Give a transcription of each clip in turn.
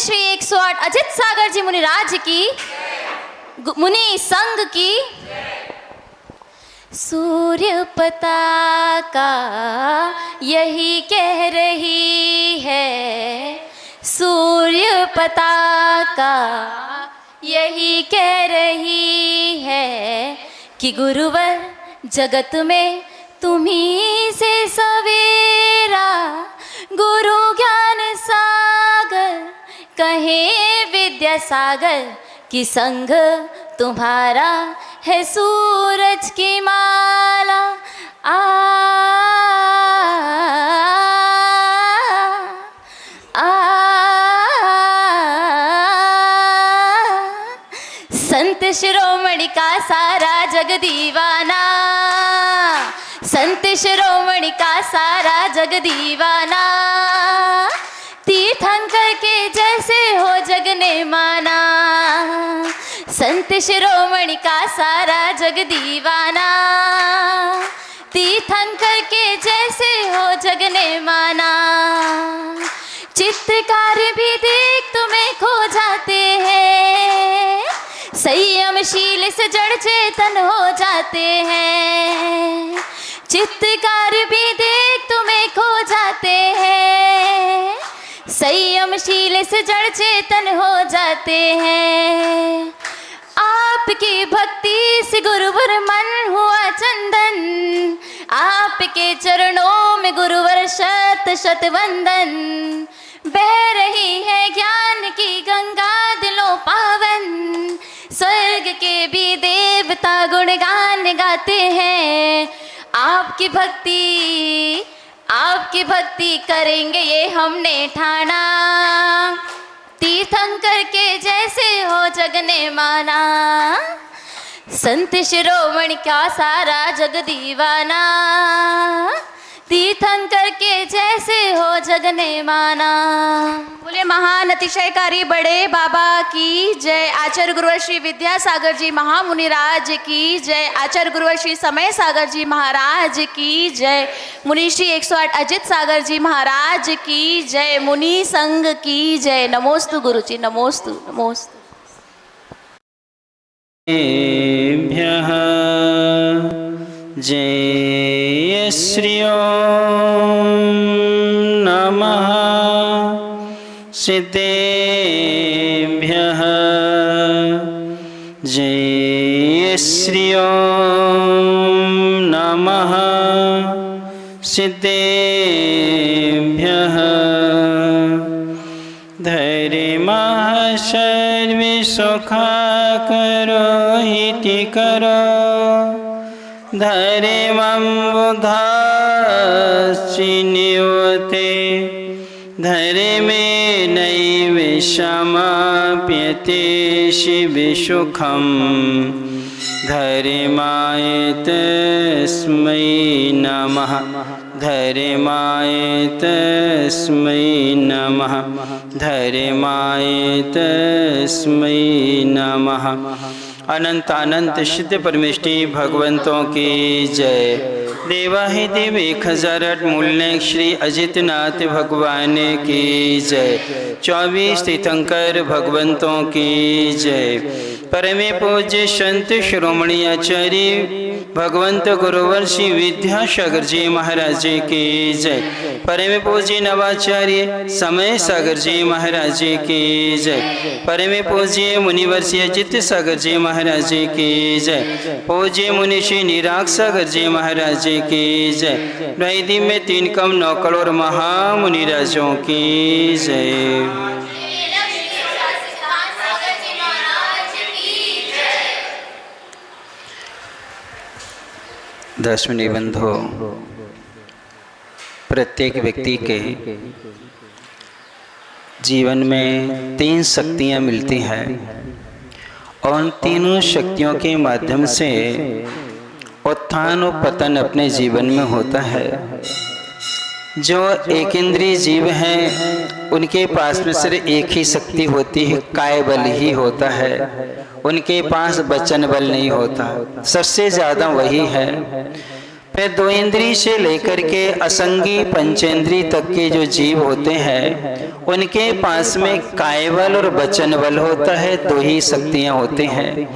श्री 108 अजित सागर जी मुनिराज की, मुनि संघ की। सूर्य पताका यही कह रही है, सूर्य पताका यही कह रही है कि गुरुवर जगत में तुम्ही से सवेरा, गुरु ज्ञान सागर कहे विद्या सागर कि संग तुम्हारा है सूरज की माला। आ, आ, संत शिरोमणि का सारा जग दीवाना, संत शिरोमणि का सारा जग दीवाना, तीर्थंकर के जैसे हो जग ने माना। संत शिरोमणि का सारा जग दीवाना, तीर्थंकर के जैसे हो जग ने माना। चित्रकार भी देख तुम्हें खो जाते हैं, संयमशील से जड़ चेतन हो जाते हैं। चित्रकार भी देख तुम्हें खो जाते हैं, संयमशील से जड़ चेतन हो जाते हैं। आपकी भक्ति से गुरुवर मन हुआ चंदन, आपके चरणों में गुरुवर शत शत वंदन। बह रही है ज्ञान की गंगा दिलों पावन, स्वर्ग के भी देवता गुणगान गाते हैं। आपकी भक्ति करेंगे ये हमने ठाना, तीर्थंकर के जैसे हो जग ने माना। संत शिरोमणि का सारा जग दीवाना, तीर्थंकर के जैसे हो जग ने माना। बोले महान अतिशयकारी बड़े बाबा की जय। आचार्य गुरुवर श्री विद्यासागर जी महामुनिराज की जय। आचार्य गुरुवर श्री समय सागर जी महाराज की जय। मुनि श्री 108 अजित सागर जी महाराज की जय। मुनि संघ की जय। नमोस्तु गुरु जी, नमोस्तु नमोस्तु। जय श्री ओम नमः सिद्धेभ्यः। जय श्री ओम नमः सिद्धेभ्यः। धर्मः सर्वे सुखाकरो इति करो, धर्मं बुद्धाश्चिन्योते, धर्मेणैव समाप्यते शिवसुखं। धर्माय तस्मै नमः, धर्माय तस्मै नमः, धर्माय तस्मै नमः। अनंत अनंत सिद्ध परमेष्टि भगवंतों की जय। देवाहि देव 1008 मूल्य श्री अजितनाथ भगवान की जय। 24 तीर्थंकर भगवंतों की जय। परमे पूज्य संत शिरोमणि आचार्य भगवंत गुरुवर श्री विद्यासागर जी महाराज जी की जय। परमे पूज्य नवाचार्य समय सागर जी महाराज जी की जय। परमे पूज्य मुनिवर श्री अजित सागर जी महाराज जी की जय। पूज्य मुनि श्री निराग सागर जी महाराज जी की जय। नैदी में 3 कम 9 करोड़ महामुनिराजों की जय। दसवें बंधो, प्रत्येक व्यक्ति के जीवन में 3 शक्तियाँ मिलती हैं और उन तीनों शक्तियों के माध्यम से उत्थान और पतन अपने जीवन में होता है। जो एक इंद्रिय जीव हैं उनके पास में सिर्फ एक ही शक्ति होती है, काय बल ही होता है। उनके पास वचन बल नहीं होता, सबसे ज़्यादा वही है। फिर 2 इंद्री से लेकर के असंगी पंचेंद्री तक के जो जीव होते हैं उनके पास में काय बल और वचन बल होता है, 2 ही शक्तियां होती हैं।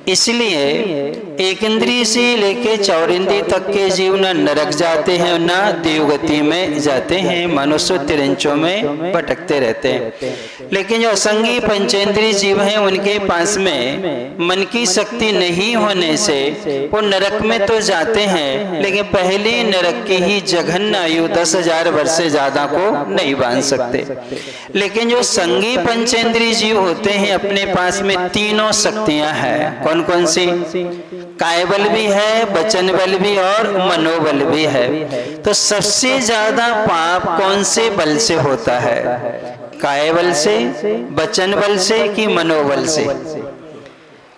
इसलिए 1 इंद्री से लेके 4 इंद्री तक के जीव न नरक जाते हैं न देवगति में जाते हैं, मनुष्य तिरंचों में भटकते रहते हैं। लेकिन जो असंगी पंचेंद्री जीव हैं उनके पास में मन की शक्ति नहीं होने से वो नरक में तो जाते हैं, लेकिन पहले नरक की ही जघन्य आयु 10,000 वर्ष से ज्यादा को नहीं बांध सकते। लेकिन जो संगी पंचेंद्री जीव होते हैं अपने पास में 3 शक्तियां हैं। कौन कौन सी? काय बल भी है, वचन बल भी और मनोबल भी है। तो सबसे ज्यादा पाप कौन से बल से होता है? काय बल से, वचन बल से कि मनोबल से?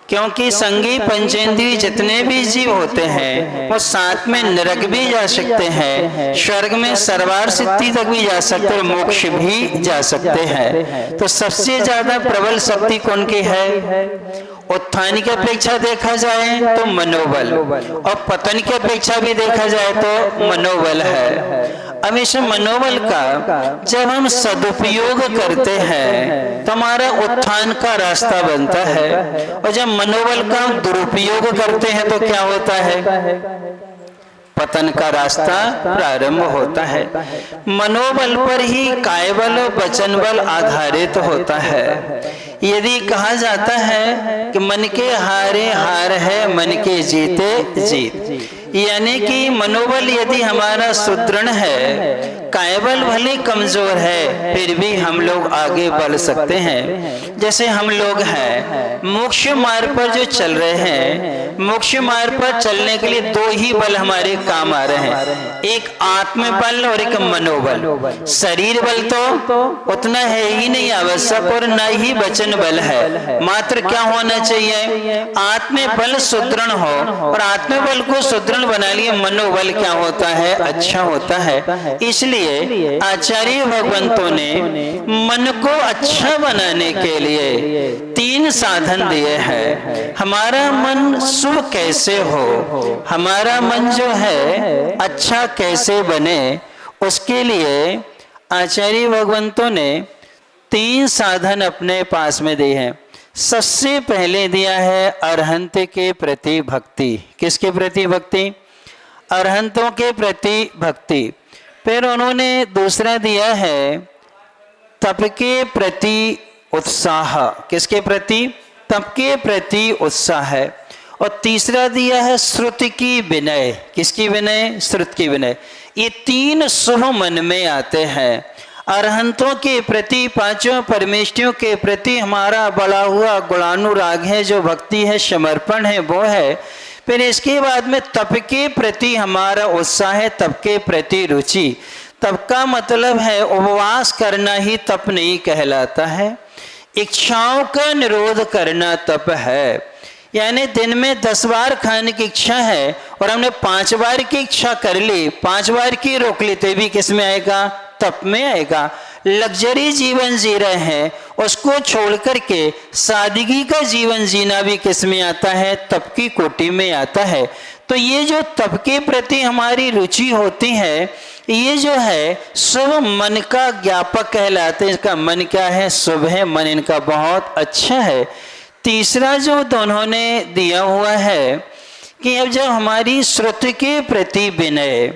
क्योंकि संगी पंचेंद्रिय जितने भी जीव होते हैं वो साथ में नरक भी जा सकते हैं, स्वर्ग में सर्वार सिद्धि तक भी जा सकते हैं, मोक्ष भी जा सकते हैं। तो सबसे ज्यादा प्रबल शक्ति कौन की है? उत्थान की अपेक्षा देखा जाए तो मनोबल, और पतन की अपेक्षा भी देखा जाए तो मनोबल है। अब इस मनोबल का जब हम सदुपयोग करते हैं तो हमारा उत्थान का रास्ता बनता है, और जब मनोबल का दुरुपयोग करते हैं तो क्या होता है? पतन का रास्ता प्रारंभ होता है। मनोबल पर ही काय बल और वचन बल आधारित होता है। यदि कहा जाता है कि मन के हारे हार है, मन के जीते जीत, यानी कि मनोबल यदि हमारा सुदृढ़ है, कायबल भले कमजोर है, फिर भी हम लोग आगे बढ़ सकते हैं। जैसे हम लोग हैं मोक्ष मार्ग पर जो चल रहे हैं, मोक्ष मार्ग पर चलने के लिए 2 ही बल हमारे काम आ रहे हैं, एक आत्म बल और एक मनोबल। शरीर बल तो उतना है ही नहीं आवश्यक, और न ही वचन बल है। मात्र क्या होना चाहिए? आत्म बल सुदृढ़ हो, और आत्म बल को सुदृढ़ बना लिए मनोबल क्या होता है? अच्छा होता है। इसलिए आचार्य भगवंतों ने मन को अच्छा बनाने के लिए 3 साधन दिए हैं। हमारा मन शुभ कैसे हो, हमारा मन जो है अच्छा कैसे बने, उसके लिए आचार्य भगवंतों ने 3 साधन अपने पास में दिए हैं। सबसे पहले दिया है अरहंत के प्रति भक्ति। किसके प्रति भक्ति? अरहंतों के प्रति भक्ति। फिर उन्होंने दूसरा दिया है तप के प्रति उत्साह। किसके प्रति? तप के प्रति उत्साह है। और तीसरा दिया है श्रुति की विनय। किसकी विनय? श्रुति की विनय। ये 3 शुभ मन में आते हैं। अरहंतों के प्रति, 5 परमेष्ठियों के प्रति हमारा बड़ा हुआ गुणानुराग है, जो भक्ति है, समर्पण है, वो है। फिर इसके बाद में तप के प्रति हमारा उत्साह है, तप के प्रति रुचि। तप का मतलब है उपवास करना ही तप नहीं कहलाता है, इच्छाओं का निरोध करना तप है। यानी दिन में 10 बार खाने की इच्छा है और हमने 5 बार की इच्छा कर ली, 5 बार की रोक ली, तो भी किस में आएगा? तप में आएगा। लग्जरी जीवन जी रहे हैं, उसको छोड़ करके सादगी का जीवन जीना भी किस में आता है? तप की कोटि में आता है। तो ये जो तप के प्रति हमारी रुचि होती है, ये जो है शुभ मन का ज्ञापक कहलाते हैं। इसका मन क्या है? शुभ है, मन इनका बहुत अच्छा है। तीसरा जो दोनों ने दिया हुआ है कि अब जब हमारी श्रुति के प्रति विनय,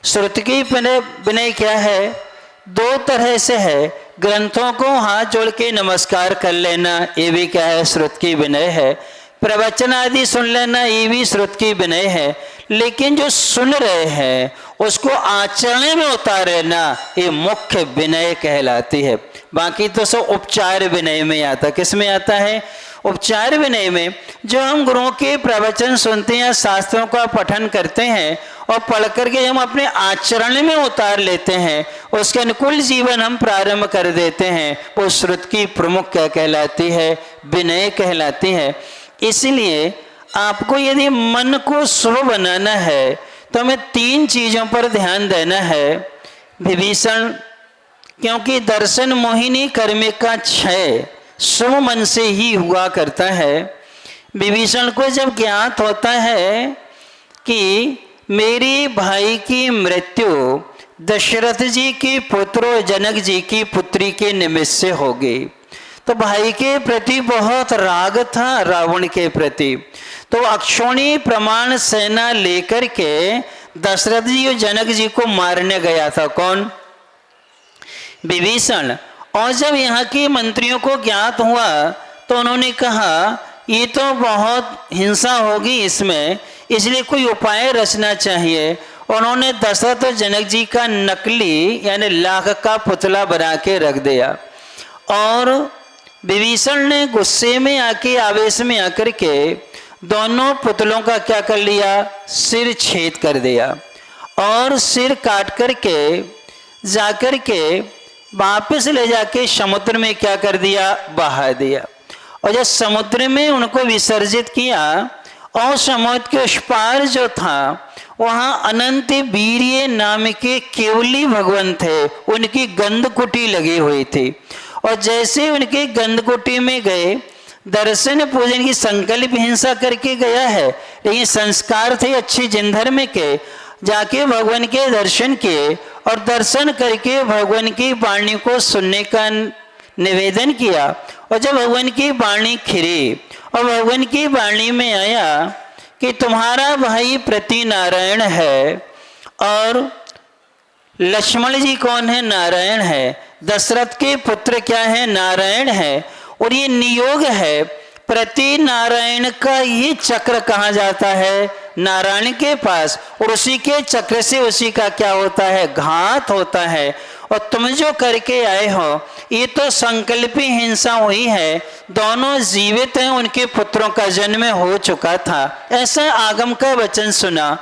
श्रुति की विनय क्या है? 2 तरह से है। ग्रंथों को हाथ जोड़ के नमस्कार कर लेना, ये भी क्या है? श्रुति की विनय है। प्रवचन आदि सुन लेना, ये भी श्रुति की विनय है। लेकिन जो सुन रहे हैं उसको आचरण में उतारना, ये मुख्य विनय कहलाती है। बाकी तो सब उपचार विनय में आता। किस में आता है? उपचार विनय में। जो हम गुरुओं के प्रवचन सुनते हैं, शास्त्रों का पठन करते हैं और पढ़ करके हम अपने आचरण में उतार लेते हैं, उसके अनुकूल जीवन हम प्रारंभ कर देते हैं, वो श्रुति की प्रमुख क्या कहलाती है? विनय कहलाती है। इसलिए आपको यदि मन को शुभ बनाना है तो हमें 3 चीजों पर ध्यान देना है। विभीषण, क्योंकि दर्शन मोहिनी कर्मिका क्षय शुभ मन से ही हुआ करता है। विभीषण को जब ज्ञात होता है कि मेरे भाई की मृत्यु दशरथ जी के पुत्र जनक जी की पुत्री के निमित्त से हो गई। तो भाई के प्रति बहुत राग था रावण के प्रति। तो अक्षौणी प्रमाण सेना लेकर के दशरथ जी और जनक जी को मारने गया था। कौन? विभीषण। और जब यहाँ के मंत्रियों को ज्ञात हुआ तो उन्होंने कहा ये तो बहुत हिंसा होगी इसमें, इसलिए कोई उपाय रचना चाहिए। उन्होंने दशरथ और जनक जी का नकली यानी लाख का पुतला बना के रख दिया। और विभीषण ने गुस्से में आके आवेश में आकर के दोनों पुतलों का क्या कर लिया? सिर छेद कर दिया। और सिर काट करके जाकर के वापस ले जाके समुद्र में क्या कर दिया? बहा दिया। और जब समुद्र में उनको विसर्जित किया और समुद्र के उस पार जो था वहां अनंत वीर्य नाम के केवली भगवान थे, उनकी गंधकुटी लगी हुई थी। और जैसे उनके गंधकुटी में गए, दर्शन पूजन की संकल्प हिंसा करके गया है, लेकिन संस्कार थे अच्छे जिन धर्म के, जाके भगवान के दर्शन किए और दर्शन करके भगवान की वाणी को सुनने का निवेदन किया। और जब भगवान की वाणी खिरी और भगवान की वाणी में आया कि तुम्हारा भाई प्रति नारायण है और लक्ष्मण जी कौन है? नारायण है। दशरथ के पुत्र क्या है? नारायण है। और ये नियोग है। प्रति नारायण का ये चक्र कहाँ जाता है? नारायण के पास। और उसी के चक्र से उसी का क्या होता है? घात होता है। और तुम जो करके आए हो ये तो संकल्पी हिंसा हुई है। दोनों जीवित हैं, उनके पुत्रों का जन्म हो चुका था। ऐसा आगम का वचन सुना।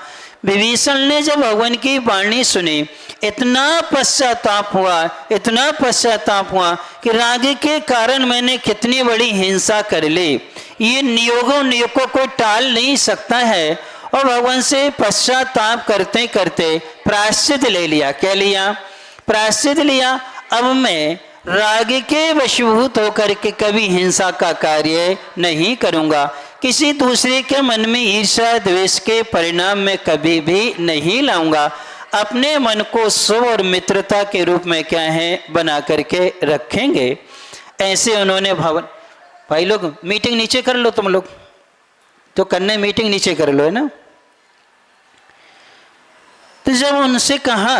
विभीषण ने जब भगवान की वाणी सुनी, इतना पश्चाताप हुआ, इतना पश्चाताप हुआ कि राग के कारण मैंने कितनी बड़ी हिंसा कर ली। ये नियोगों को टाल नहीं सकता है। और भगवान से पश्चाताप करते करते प्रायश्चित ले लिया। क्या लिया? प्रायश्चित लिया। अब मैं राग के वशीभूत होकर के कभी हिंसा का कार्य नहीं करूंगा। किसी दूसरे के मन में ईर्ष्या द्वेष के परिणाम में कभी भी नहीं लाऊंगा। अपने मन को शुभ और मित्रता के रूप में क्या है? बना करके रखेंगे। ऐसे उन्होंने भवन। भाई लोग मीटिंग नीचे कर लो, तुम लोग तो करने मीटिंग नीचे कर लो, है ना। तो जब उनसे कहा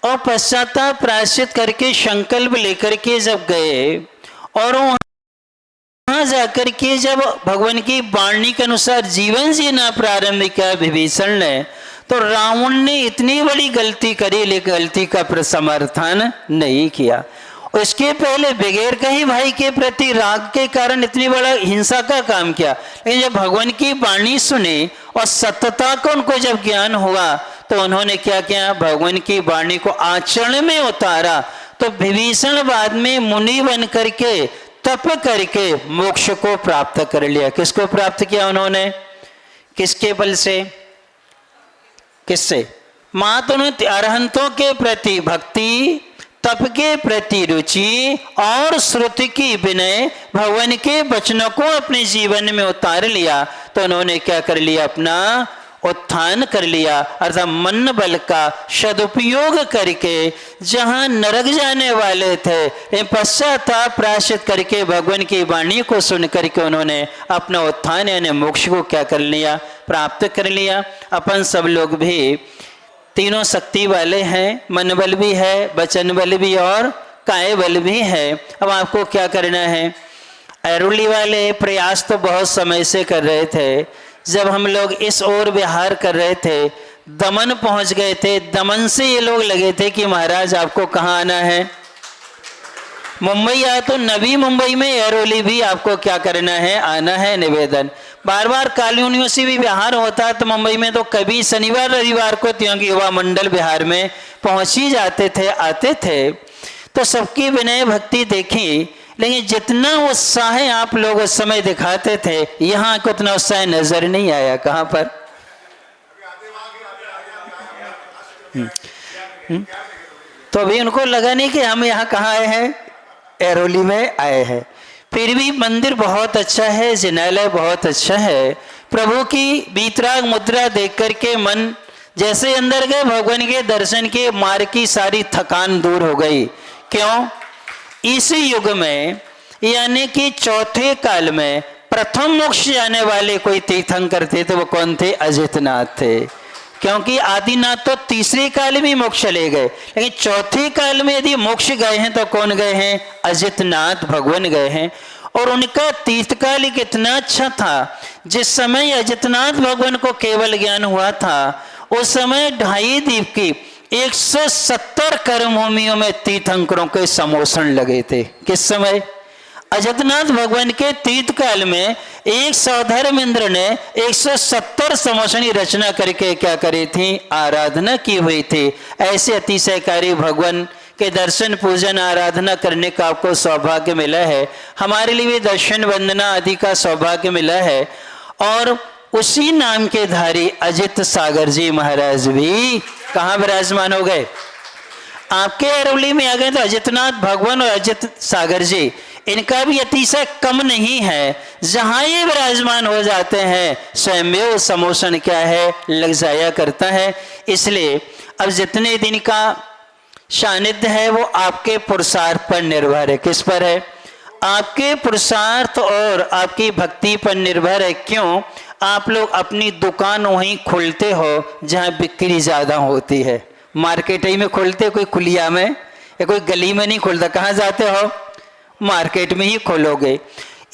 और पश्चाताप प्रायश्चित करके संकल्प लेकर के जब गए और वहां जाकर के जब भगवान की वाणी के अनुसार जीवन जीना प्रारंभ किया विभीषण ने, तो रावण ने इतनी बड़ी गलती करी लेकिन गलती का समर्थन नहीं किया। उसके पहले बगैर कहीं भाई के प्रति राग के कारण इतनी बड़ा हिंसा का काम किया। लेकिन जब भगवान की वाणी सुनी और सत्यता को उनको जब ज्ञान हुआ तो उन्होंने क्या किया? भगवान की वाणी को आचरण में उतारा। तो विभीषण बाद में मुनि बन करके तप करके मोक्ष को प्राप्त कर लिया। किसको प्राप्त किया उन्होंने? किसके बल से? किससे? मात्र उन्होंने अरहंतों के प्रति भक्ति, तप के प्रति रुचि और श्रुति की विनय, भगवान के वचनों को अपने जीवन में उतार लिया। तो उन्होंने क्या कर लिया? अपना उत्थान कर लिया। अर्थात मन बल का सदुपयोग करके जहां नरक जाने वाले थे, पश्चाताप प्रायश्चित करके भगवान की वाणी को सुन करके उन्होंने अपना उत्थान यानी मोक्ष को क्या कर लिया? प्राप्त कर लिया। अपन सब लोग भी तीनों शक्ति वाले हैं, मन बल भी है, वचन बल भी और काय बल भी है। अब आपको क्या करना है? ऐरोली वाले प्रयास तो बहुत समय से कर रहे थे। जब हम लोग इस ओर विहार कर रहे थे, दमन पहुंच गए थे। दमन से ये लोग लगे थे कि महाराज आपको कहाँ आना है? मुंबई आया तो नवी मुंबई में ऐरोली भी आपको क्या करना है? आना है। निवेदन बार बार कॉलोनियों से भी विहार होता है तो मुंबई में तो कभी शनिवार रविवार को त्यों की युवा मंडल बिहार में पहुंच ही जाते थे, आते थे। तो सबकी विनय भक्ति देखी, लेकिन जितना उत्साह आप लोग उस समय दिखाते थे यहाँ को उतना उत्साह नजर नहीं आया। कहाँ पर? तो अभी उनको लगा नहीं कि हम यहाँ कहाँ आए हैं? ऐरोली में आए हैं। फिर भी मंदिर बहुत अच्छा है, जिनालय बहुत अच्छा है। प्रभु की वीतराग मुद्रा देख करके मन जैसे अंदर गए भगवान के दर्शन के मार्ग की सारी थकान दूर हो गई। क्यों? इस युग में यानी कि चौथे काल में प्रथम मोक्ष जाने वाले कोई तीर्थंकर थे तो वो कौन थे? अजितनाथ थे। क्योंकि आदिनाथ तो तीसरे काल में मोक्ष ले गए, लेकिन चौथे काल में यदि मोक्ष गए हैं तो कौन गए हैं? अजितनाथ भगवान गए हैं। और उनका तीर्थकाल कितना अच्छा था। जिस समय अजितनाथ भगवान को केवल ज्ञान हुआ था उस समय 2.5 द्वीप की 170 कर्मभूमियों में तीर्थंकरों के समोषण लगे थे। किस समय? अजितनाथ भगवान के तीर्थ काल में एक सौधर्मेंद्र ने 170 समोषण की रचना करके क्या करी थी? आराधना की हुई थी। ऐसे अतिशयकारी भगवान के दर्शन पूजन आराधना करने का आपको सौभाग्य मिला है। हमारे लिए भी दर्शन वंदना आदि का सौभाग्य मिला है। और उसी नाम के धारी अजित सागर जी महाराज भी कहाँ विराजमान हो गए? आपके अरवली में आ गए। तो अजितनाथ भगवान और अजित सागर जी इनका भी अतिशय कम नहीं है। जहां ये विराजमान हो जाते हैं स्वयं समोषण क्या है? लग जाया करता है। इसलिए अब जितने दिन का सानिध्य है वो आपके पुरुषार्थ पर निर्भर है। किस पर है? आपके पुरुषार्थ और आपकी भक्ति पर निर्भर है। क्यों? आप लोग अपनी दुकान वहीं खोलते हो जहां बिक्री ज्यादा होती है। मार्केट ही में खोलते, कोई कुलिया में या कोई गली में नहीं खोलता। कहाँ जाते हो? मार्केट में ही खोलोगे।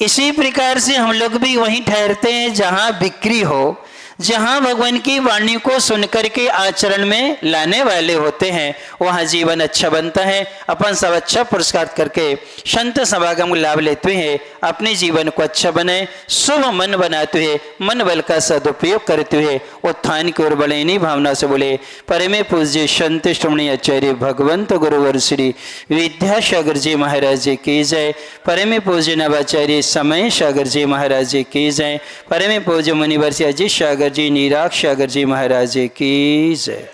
इसी प्रकार से हम लोग भी वहीं ठहरते हैं जहां बिक्री हो, जहां भगवान की वाणी को सुनकर के आचरण में लाने वाले होते हैं, वहां जीवन अच्छा बनता है। अपन सब अच्छा पुरस्कार करके संत समागम लाभ लेते हैं, अपने जीवन को अच्छा बनाए, शुभ मन बनाते हुए मन बल का सदुपयोग करते हुए उत्थान की ओर बढ़े। इन्हीं भावना से बोले परमे पूज्य संत श्रोमणी आचार्य भगवंत गुरुवर श्री विद्यासागर जी महाराज जी की जय। परमे पूज्य नवाचार्य समय सागर जी महाराज जी की जय। परमे पूज्य मुनिवर अजित सागर जी निराग सागर जी महाराज की जय।